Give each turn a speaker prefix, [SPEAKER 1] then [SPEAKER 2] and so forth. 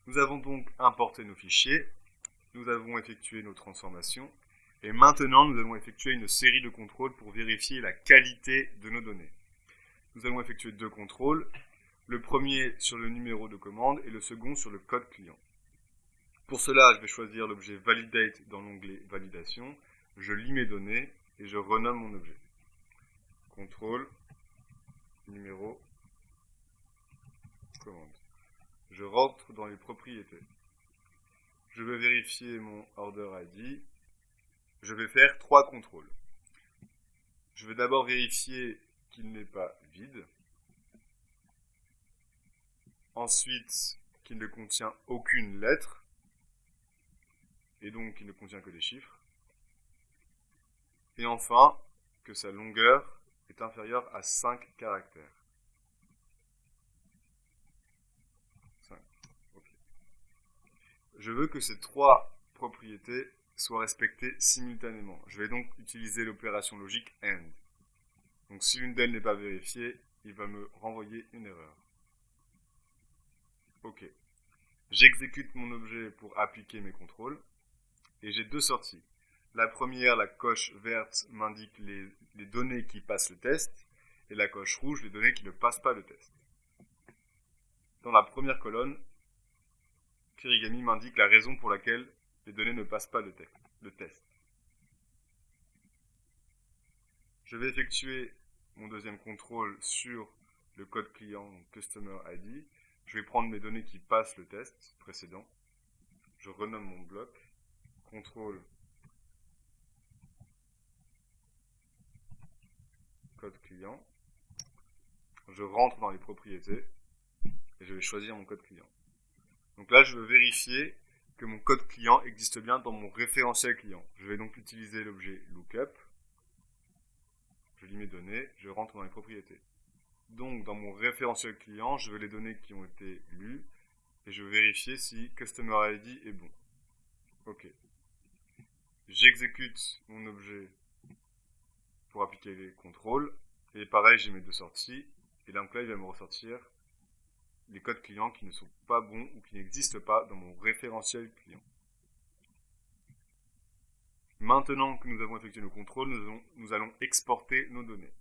[SPEAKER 1] Nous avons donc importé nos fichiers, nous avons effectué nos transformations, et maintenant nous allons effectuer une série de contrôles pour vérifier la qualité de nos données. Nous allons effectuer 2 contrôles, le premier sur le numéro de commande et le second sur le code client. Pour cela, je vais choisir l'objet validate dans l'onglet validation, je lis mes données et je renomme mon objet. Contrôle, numéro, commande. Je rentre dans les propriétés. Je vais vérifier mon order ID. Je vais faire 3 contrôles. Je vais d'abord vérifier qu'il n'est pas vide. Ensuite, qu'il ne contient aucune lettre. Et donc, qu'il ne contient que des chiffres. Et enfin, que sa longueur est inférieure à 5 caractères. 5. Okay. Je veux que ces 3 propriétés soient respectées simultanément. Je vais donc utiliser l'opération logique AND. Donc si l'une d'elles n'est pas vérifiée, il va me renvoyer une erreur. Ok. J'exécute mon objet pour appliquer mes contrôles. Et j'ai 2 sorties. La première, la coche verte, m'indique les données qui passent le test. Et la coche rouge, les données qui ne passent pas le test. Dans la première colonne, Kirigami m'indique la raison pour laquelle les données ne passent pas le test. Je vais effectuer mon deuxième contrôle sur le code client Customer ID. Je vais prendre mes données qui passent le test précédent. Je renomme mon bloc. Contrôle code client. Je rentre dans les propriétés et je vais choisir mon code client. Donc là, je veux vérifier que mon code client existe bien dans mon référentiel client. Je vais donc utiliser l'objet lookup. Je lis mes données, je rentre dans les propriétés. Donc, dans mon référentiel client, je veux les données qui ont été lues et je veux vérifier si Customer ID est bon. Ok. J'exécute mon objet pour appliquer les contrôles. Et pareil, j'ai mes 2 sorties. Et donc là, il va me ressortir les codes clients qui ne sont pas bons ou qui n'existent pas dans mon référentiel client. Maintenant que nous avons effectué nos contrôles, nous allons exporter nos données.